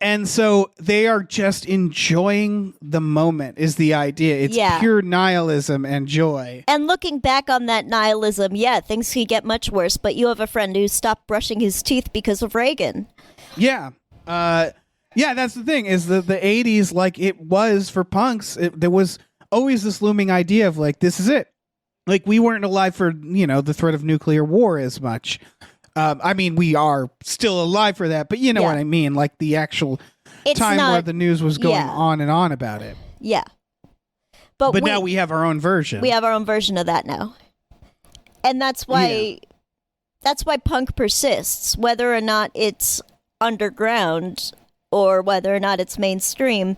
And so they are just enjoying the moment is the idea. It's Yeah. pure nihilism and joy. And looking back on that nihilism, yeah, things could get much worse. But you have a friend who stopped brushing his teeth because of Reagan. Yeah. Yeah, that's the thing is that the 80s, like it was for punks, there was always this looming idea of like, this is it. Like we weren't alive for, the threat of nuclear war as much. I mean, we are still alive for that, but you know Yeah. what I mean? Like the actual It's time not, where the news was going yeah. on and on about it. Yeah. But Now we have our own version. we have our own version of that now. And that's why punk persists, whether or not it's underground or whether or not it's mainstream,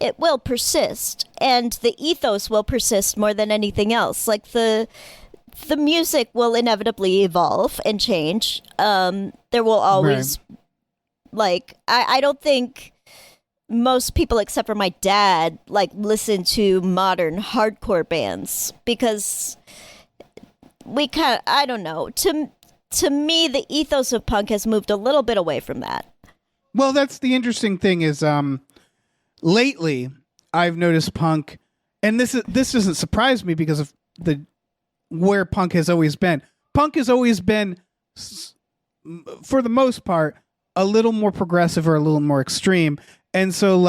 it will persist. And the ethos will persist more than anything else. Like the music will inevitably evolve and change. There will always I don't think most people except for my dad listen to modern hardcore bands because I don't know. To me, the ethos of punk has moved a little bit away from that. Well, that's the interesting thing is lately I've noticed punk, and this doesn't surprise me because of where punk has always been. Punk has always been, for the most part, a little more progressive or a little more extreme, and so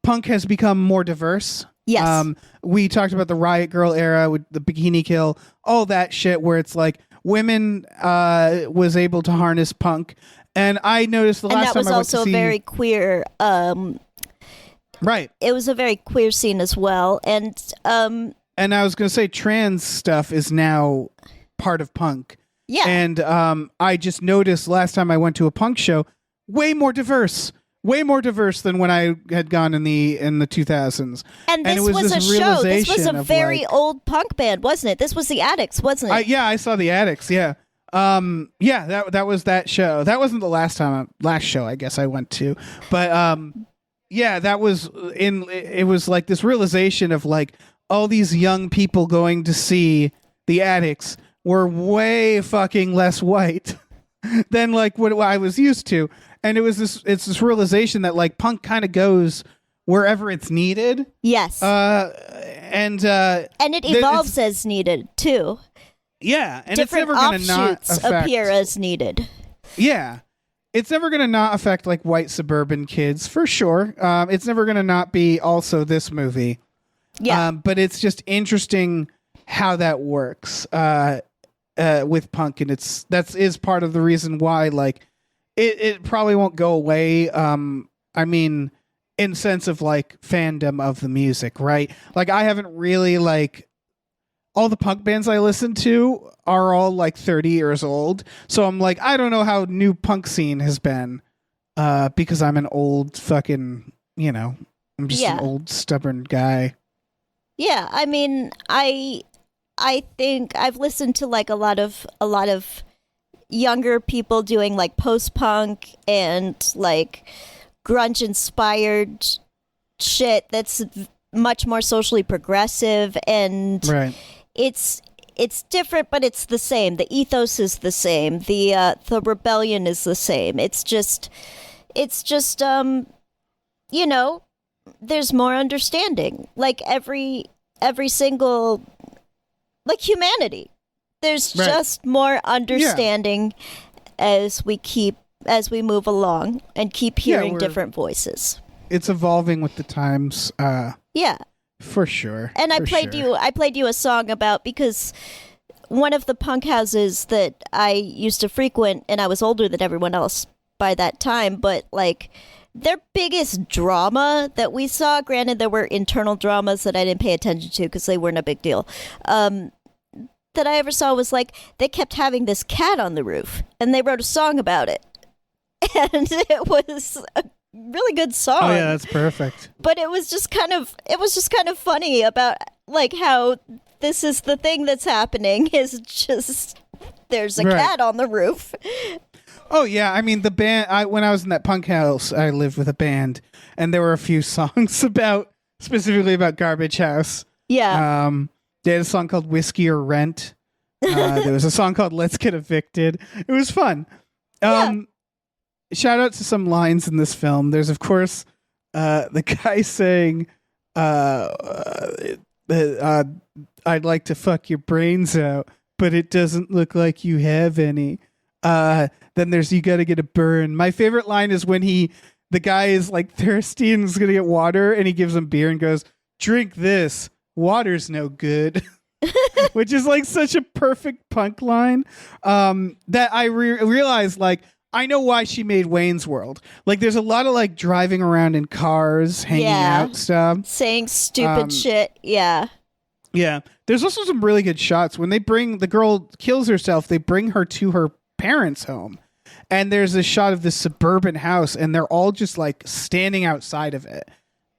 punk has become more diverse. Yes. We talked about the Riot Girl era with the Bikini Kill, all that shit where it's like women was able to harness punk. And I noticed the last time I went to see... And that was also a very queer... right. It was a very queer scene as well. And I was going to say trans stuff is now part of punk. yeah. And I just noticed last time I went to a punk show, way more diverse than when I had gone in the 2000s. And this it was was a this show. This was realization a of, very old punk band, wasn't it? This was the Addicts, wasn't it? I saw the Addicts. Yeah. That was that show. That wasn't the last show I guess I went to, but yeah, that was it was like this realization of like all these young people going to see the Addicts were way fucking less white than like what I was used to. And it's this realization that like punk kind of goes wherever it's needed. Yes. And it evolves as needed too. Yeah, and different it's never going to not offshoots affect. appear as needed. Yeah, it's never going to not affect like white suburban kids for sure. It's never going to not be also this movie. Yeah. But it's just interesting how that works with punk, and that is part of the reason why like it probably won't go away. I mean, in sense of like fandom of the music, right? Like I haven't really like all the punk bands I listen to are all like 30 years old, so I'm like I don't know how new punk scene has been because I'm an old fucking I'm just an old stubborn guy. Yeah, I mean, I think I've listened to like a lot of younger people doing like post-punk and like grunge inspired shit that's much more socially progressive, and Right. it's different but it's the same. The ethos is the same. The rebellion is the same. It's just there's more understanding. Like every single, like humanity, there's Right. just more understanding as we move along and keep hearing different voices. It's evolving with the times. Yeah. For sure. And I for played sure. you a song about, because one of the punk houses that I used to frequent, and I was older than everyone else by that time, but like their biggest drama that we saw, granted there were internal dramas that I didn't pay attention to because they weren't a big deal, that I ever saw was like they kept having this cat on the roof and they wrote a song about it. And it was a really good song. Oh yeah, that's perfect. But it was just kind of funny about like how this is the thing that's happening is just there's a Right. cat on the roof. Oh yeah, I mean the band. When I was in that punk house, I lived with a band, and there were a few songs specifically about Garbage House. Yeah. They had a song called Whiskey or Rent. There was a song called Let's Get Evicted. It was fun. Shout out to some lines in this film. There's of course the guy saying, "I'd like to fuck your brains out, but it doesn't look like you have any." Then there's "You gotta get a burn." My favorite line is when the guy is like thirsty and is gonna get water, and he gives him beer and goes, "Drink this. Water's no good." Which is like such a perfect punk line that I realized like I know why she made Wayne's World. Like there's a lot of like driving around in cars, hanging out stuff, saying stupid shit. Yeah. Yeah. There's also some really good shots when the girl kills herself. They bring her to her parents' home, and there's a shot of this suburban house, and they're all just like standing outside of it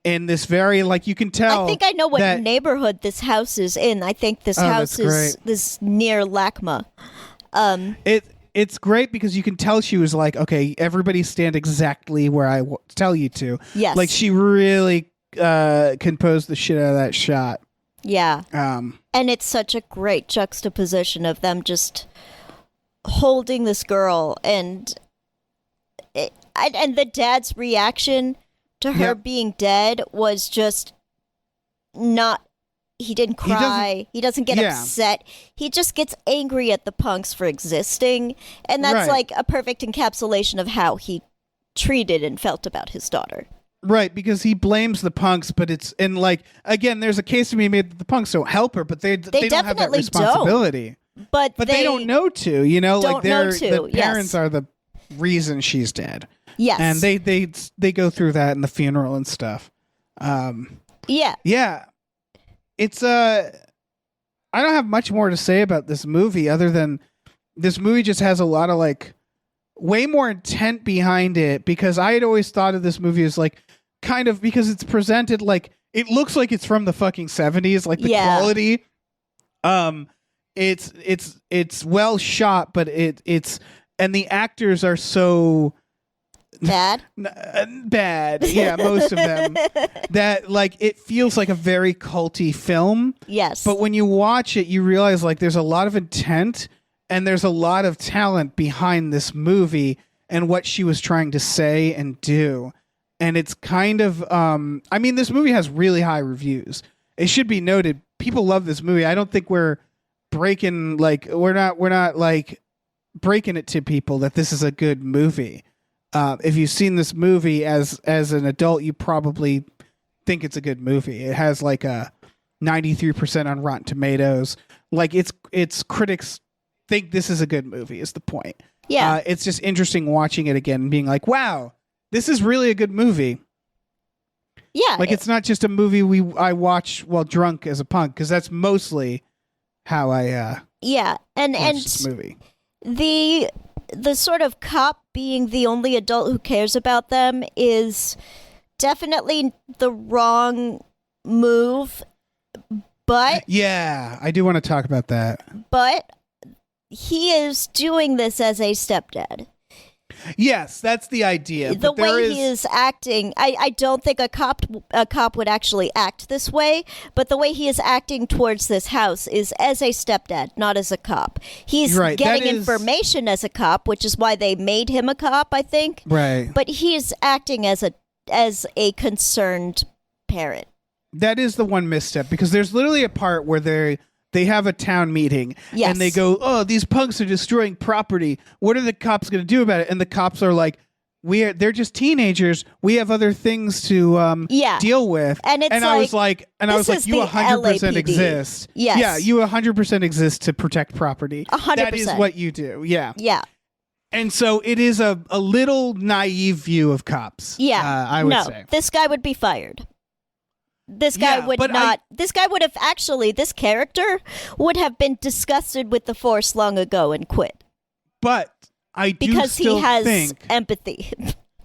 in this very like you can tell. I think I know what neighborhood this house is in. I think this house is this near LACMA. It's great because you can tell she was like, okay, everybody stand exactly where I tell you to. Yes. Like she really composed the shit out of that shot. Yeah. And it's such a great juxtaposition of them just holding this girl and the dad's reaction to her being dead was just not. He didn't cry. He doesn't get upset. He just gets angry at the punks for existing. And that's like a perfect encapsulation of how he treated and felt about his daughter. Right, because he blames the punks, but it's and like again, there's a case to be made that the punks don't help her, but they don't have that responsibility. But they don't know to, like the parents yes. are the reason she's dead. Yes, and they go through that in the funeral and stuff. Yeah. It's I don't have much more to say about this movie other than this movie just has a lot of like way more intent behind it, because I had always thought of this movie as like kind of because it's presented like it looks like it's from the fucking 70s, like the quality. It's well shot, but it's and the actors are so bad. Yeah, most of them. That like it feels like a very culty film. Yes. But when you watch it, you realize like there's a lot of intent and there's a lot of talent behind this movie and what she was trying to say and do. And it's kind of I mean, this movie has really high reviews. It should be noted, people love this movie. I don't think we're breaking we're not like breaking it to people that this is a good movie. If you've seen this movie as an adult, you probably think it's a good movie. It has like a 93% on Rotten Tomatoes. Like its critics think this is a good movie is the point. Yeah. It's just interesting watching it again and being like, wow, this is really a good movie. Yeah. Like it's not just a movie I watch while drunk as a punk, because that's mostly how I yeah. And this movie. The sort of cop being the only adult who cares about them is definitely the wrong move, but yeah, I do want to talk about that. But he is doing this as a stepdad. Yes, that's the idea. The but there way he is acting, I don't think a cop would actually act this way, but the way he is acting towards this house is as a stepdad, not as a cop. He's right, getting information as a cop, which is why they made him a cop, I think. Right. But he is acting as a concerned parent. That is the one misstep, because there's literally a part where they have a town meeting, Yes. and they go, oh, these punks are destroying property. What are the cops going to do about it? And the cops are like, they're just teenagers. We have other things to deal with. And it's I was like, you 100% LAPD. exist. Yes. Yeah, you 100% exist to protect property. 100%. That is what you do. Yeah. Yeah. And so it is a little naive view of cops. Yeah. I would say. This guy would be fired. This guy Yeah, would but not. This guy would have this character would have been disgusted with the Force long ago and quit. But I do because still he has think empathy.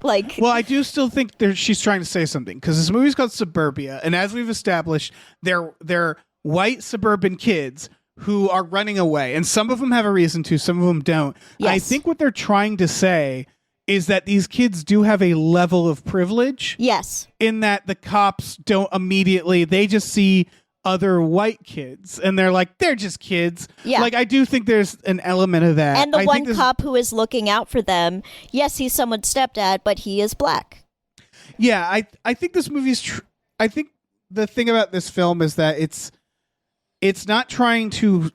Like, well, I do still think she's trying to say something, because this movie's called Suburbia, and as we've established, they're white suburban kids who are running away, and some of them have a reason to, some of them don't. Yes. I think what they're trying to say is that these kids do have a level of privilege. yes. In that the cops don't immediately, they just see other white kids and they're like, they're just kids. Yeah. Like, I do think there's an element of that. And the I one think this- cop who is looking out for them, yes, he's someone's stepdad, but he is black. Yeah, I think this movie's I think the thing about this film is that it's not trying to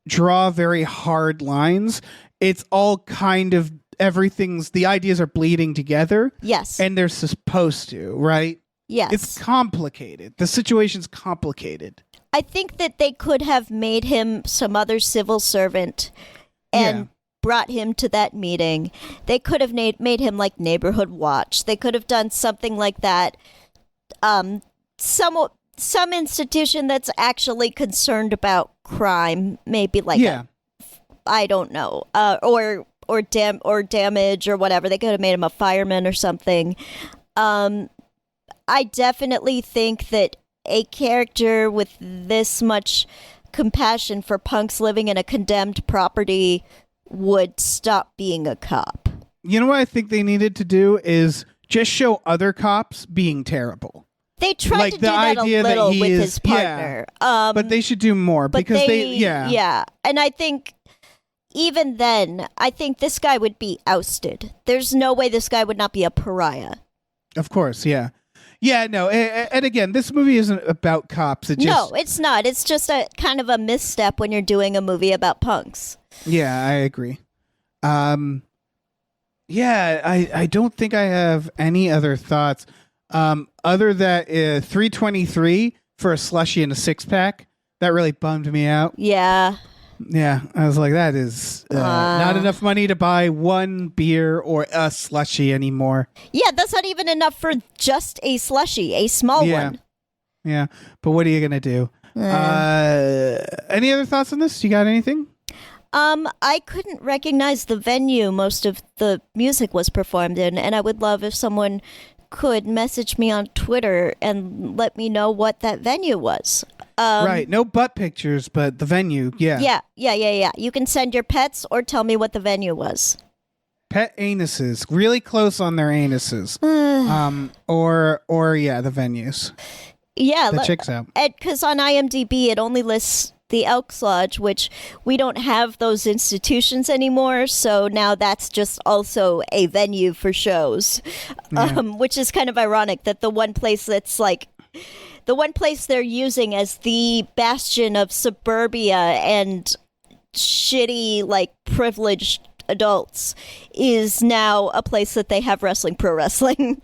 draw very hard lines. It's all kind of the ideas are bleeding together. Yes. And they're supposed to, right? Yes. It's complicated. The situation's complicated. I think that they could have made him some other civil servant and brought him to that meeting. They could have made him like Neighborhood Watch. They could have done something like that. Some institution that's actually concerned about crime, maybe like I don't know, or damage or whatever. They could have made him a fireman or something. I definitely think that a character with this much compassion for punks living in a condemned property would stop being a cop. You know what I think they needed to do is just show other cops being terrible. They tried like to the do that a idea little that he with is, his partner. But they should do more because yeah. And I think even then, I think this guy would be ousted. There's no way this guy would not be a pariah. Of course, yeah. Yeah, no, and again, this movie isn't about cops. No, it's not. It's just a kind of a misstep when you're doing a movie about punks. Yeah, I agree. Yeah, I don't think I have any other thoughts. Other than $3.23 for a slushie and a 6-pack. That really bummed me out. Yeah. Yeah, I was like, that is not enough money to buy one beer or a slushie anymore. Yeah, that's not even enough for just a slushie, a small one. Yeah, but what are you going to do? Any other thoughts on this? You got anything? I couldn't recognize the venue most of the music was performed in, and I would love if someone could message me on Twitter and let me know what that venue was. Right, no butt pictures, but the venue, yeah. Yeah. You can send your pets or tell me what the venue was. Pet anuses, really close on their anuses. Or the venues. Yeah, that checks out. Because on IMDb it only lists the Elks Lodge, which we don't have those institutions anymore, so now that's just also a venue for shows. Which is kind of ironic that the one place that's like the one place they're using as the bastion of suburbia and shitty, like, privileged adults is now a place that they have pro wrestling.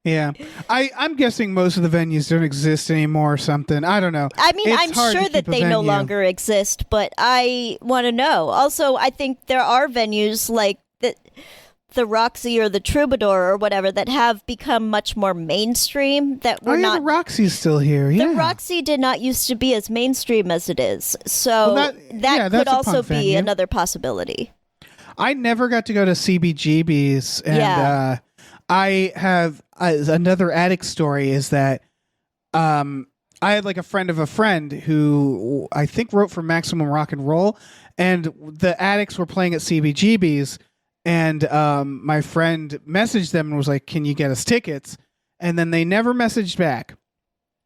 Yeah. I'm guessing most of the venues don't exist anymore or something. I don't know. I mean, It's I'm hard to sure that keep a they no venue. longer exist, but I want to know. Also, I think there are venues like the Roxy or the Troubadour or whatever that have become much more mainstream that Oh, were yeah, not. the Roxy's still here. The Yeah. Roxy did not used to be as mainstream as it is, so Well, that yeah, could that's a also punk be venue. another possibility. I never got to go to CBGB's, and Yeah. I have another addict story is that I had like a friend of a friend who I think wrote for Maximum Rock and Roll, and the addicts were playing at CBGB's, and my friend messaged them and was like, "Can you get us tickets?" And then they never messaged back.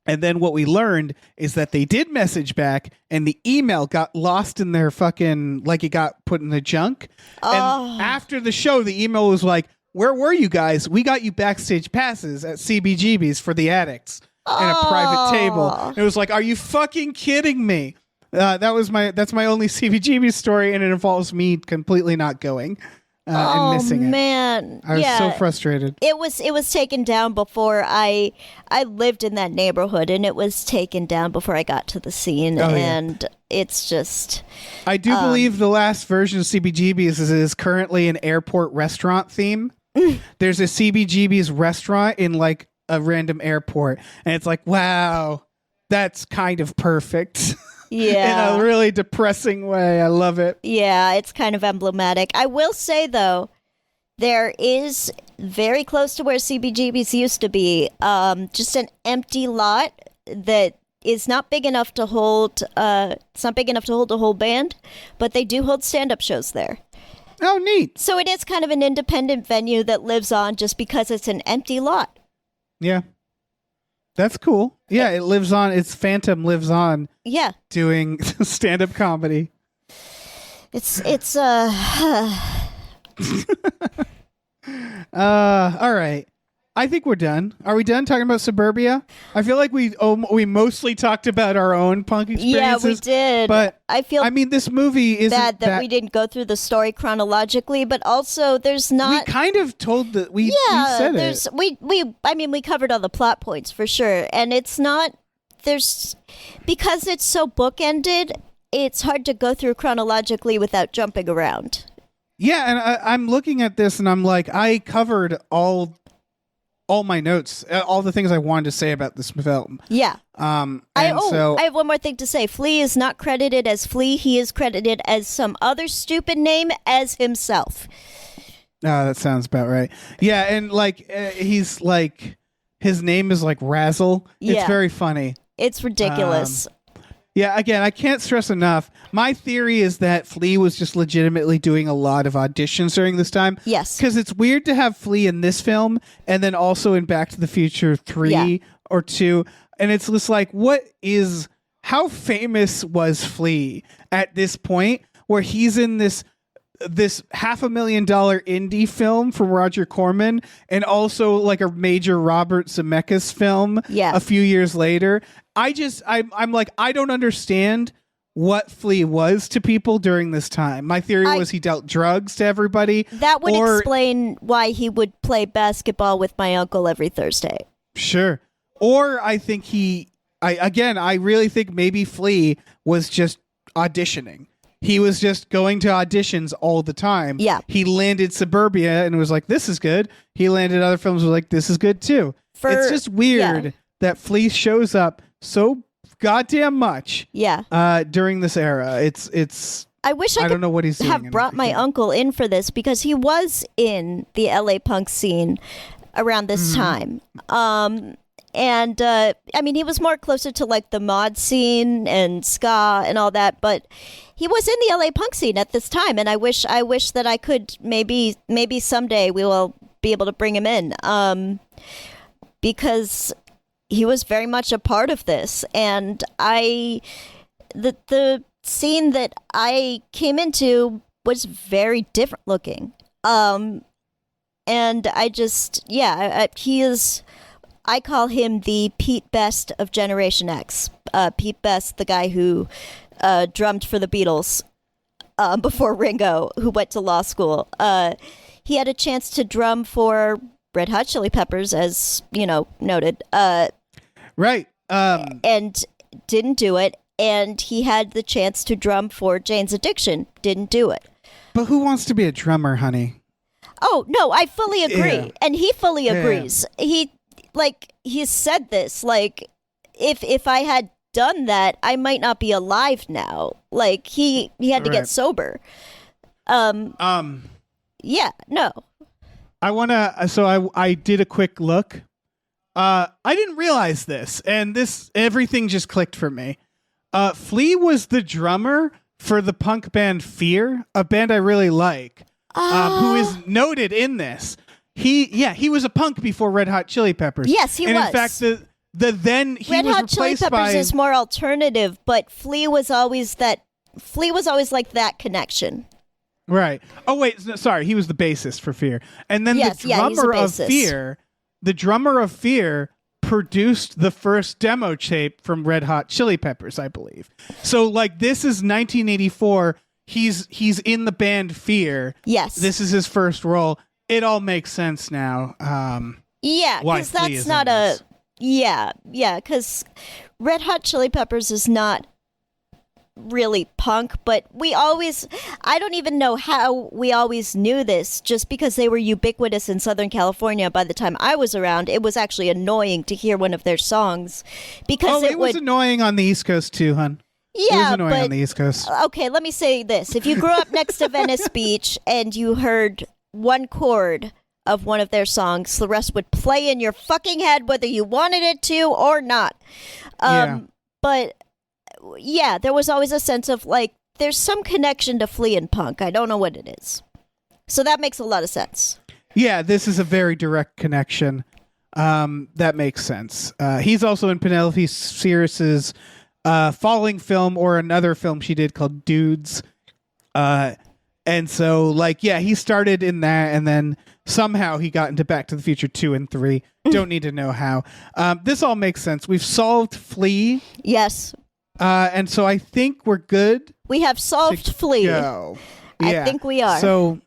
And then what we learned is that they did message back and the email got lost in their fucking, like it got put in the junk. And after the show, the email was like, "Where were you guys? We got you backstage passes at CBGB's for the addicts and a private table." And it was like, "Are you fucking kidding me?" That's my only CBGB story, and it involves me completely not going and missing it. Man, I was so frustrated. It was taken down before I lived in that neighborhood, and it was taken down before I got to the scene, Oh, yeah. and it's just I do believe the last version of CBGB's is currently an airport restaurant theme. There's a CBGB's restaurant in like a random airport, and it's like, wow, that's kind of perfect. yeah. In a really depressing way. I love it. Yeah, it's kind of emblematic. I will say, though, there is very close to where CBGB's used to be, just an empty lot that is not big enough to hold. It's not big enough to hold a whole band, but they do hold stand-up shows there. Oh, neat. So it is kind of an independent venue that lives on just because it's an empty lot. Yeah. That's cool. Yeah, it lives on. Its Phantom lives on Yeah, doing stand-up comedy. it's All right. I think we're done. Are we done talking about Suburbia? I feel like we mostly talked about our own punk yeah, experiences. we did. But I feel I mean, this movie isn't bad that we didn't go through the story chronologically, but also there's not. We kind of told that we said there's it. we covered all the plot points for sure, and it's not because it's so bookended. It's hard to go through chronologically without jumping around. Yeah, and I'm looking at this and I'm like, I covered all my notes, all the things I wanted to say about this film. Yeah. And I so have one more thing to say. Flea is not credited as Flea. He is credited as some other stupid name as himself. that sounds about right. Yeah, and like he's like his name is like Razzle. It's Yeah. very funny. It's ridiculous. Yeah, again, I can't stress enough. My theory is that Flea was just legitimately doing a lot of auditions during this time. Yes. Because it's weird to have Flea in this film and then also in Back to the Future 3 Yeah. or 2. And it's just like, how famous was Flea at this point where he's in this $500,000 indie film from Roger Corman and also like a major Robert Zemeckis film a few years later. I'm like, I don't understand what Flea was to people during this time. My theory was he dealt drugs to everybody. That would explain why he would play basketball with my uncle every Thursday. Sure. Or I think I really think maybe Flea was just auditioning. He was just going to auditions all the time. Yeah. He landed Suburbia and was like, this is good. He landed other films and was like, this is good too. It's just weird that Flea shows up so goddamn much during this era. I wish I don't know what he's doing have in brought it. my uncle in for this because he was in the LA punk scene around this time. And I mean, he was more closer to like the mod scene and ska and all that, but he was in the LA punk scene at this time. And I wish that I could maybe someday we will be able to bring him in because he was very much a part of this. And the scene that I came into was very different looking. And I just, he is. I call him the Pete Best of Generation X. Pete Best, the guy who drummed for the Beatles before Ringo, who went to law school. He had a chance to drum for Red Hot Chili Peppers, as noted. Right. And didn't do it. And he had the chance to drum for Jane's Addiction. Didn't do it. But who wants to be a drummer, honey? Oh, no, I fully agree. Yeah. And he fully agrees. He said this, like, if I had done that, I might not be alive now. Like, he had to get sober. Yeah, no. I did a quick look. I didn't realize this, and everything just clicked for me. Flea was the drummer for the punk band Fear, a band I really like, who is noted in this. He was a punk before Red Hot Chili Peppers. Yes, he was. And in fact, then he Red was Hot Chili replaced Peppers by is more alternative, but Flea was always like that connection. Right. Oh wait, sorry, he was the bassist for Fear. And then Yes, the yeah, he's a drummer of bassist. the drummer of Fear produced the first demo tape from Red Hot Chili Peppers, I believe. So like this is 1984. He's in the band Fear. Yes. This is his first role. It all makes sense now. Yeah, why because Flea that's is not in a this. yeah, because Red Hot Chili Peppers is not really punk, but I don't even know how we always knew this, just because they were ubiquitous in Southern California by the time I was around. It was actually annoying to hear one of their songs because it was annoying on the East Coast too, hun. It was yeah, annoying but on the East Coast. okay, let me say this. If you grew up next to Venice Beach and you heard one chord of one of their songs, the rest would play in your fucking head whether you wanted it to or not. But yeah, there was always a sense of like, there's some connection to Flea and punk. I don't know what it is. So that makes a lot of sense. Yeah, this is a very direct connection. That makes sense. He's also in Penelope Sears's Falling film, or another film she did called Dudes. And so, like, yeah, he started in that, and then somehow he got into Back to the Future 2 and 3. Don't need to know how. This all makes sense. We've solved Flea. Yes. And so I think we're good. We have solved Flea. Go. I Yeah. think we are. So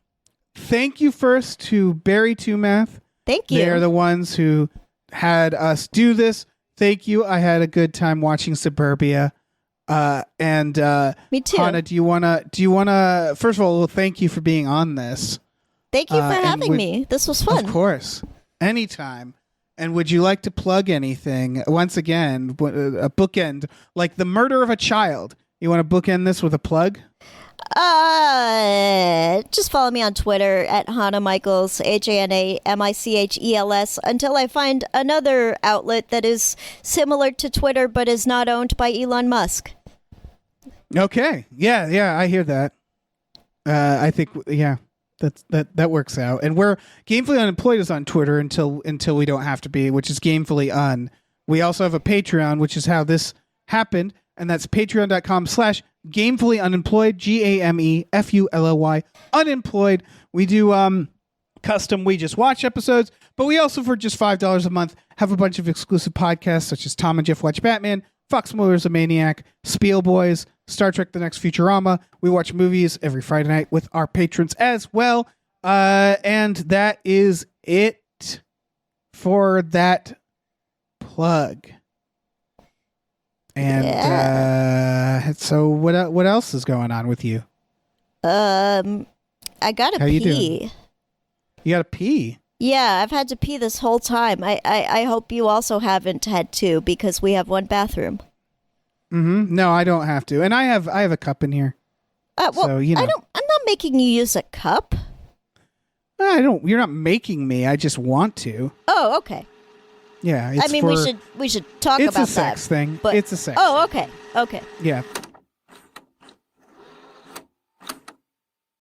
thank you first to Barry Tumath. Thank you. They're the ones who had us do this. Thank you. I had a good time watching Suburbia. And Me too. Hana, do you wanna first of all, thank you for being on this. Thank you for and having me. This was fun. Of course. Anytime. And would you like to plug anything? Once again, a bookend, like the murder of a child. You want to bookend this with a plug? Just follow me on Twitter at Hana Michels, HANAMICHELS, until I find another outlet that is similar to Twitter but is not owned by Elon Musk. Okay. Yeah, I hear that. I think that works out. And we're Gamefully Unemployed is on Twitter until we don't have to be, which is Gamefully Un. We also have a Patreon, which is how this happened, and that's patreon.com/Gamefully Unemployed, GAMEFULLY Unemployed. We do custom We Just Watch episodes, but we also, for just $5 a month, have a bunch of exclusive podcasts such as Tom and Jeff Watch Batman, Fox Mulder's a Maniac, Spiel Boys, Star Trek The Next Futurama. We watch movies every Friday night with our patrons as well. And that is it for that plug. And so what else is going on with you? I gotta How pee. you doing? You gotta pee? Yeah, I've had to pee this whole time. I hope you also haven't had to, because we have one bathroom. Mm-hmm. No, I don't have to. And I have a cup in here. Well, So, you know. I'm not making you use a cup. You're not making me. I just want to. Oh, okay. Yeah. I mean, we should talk it's about a sex that. thing. But, It's a sex Oh, okay. Okay. Yeah.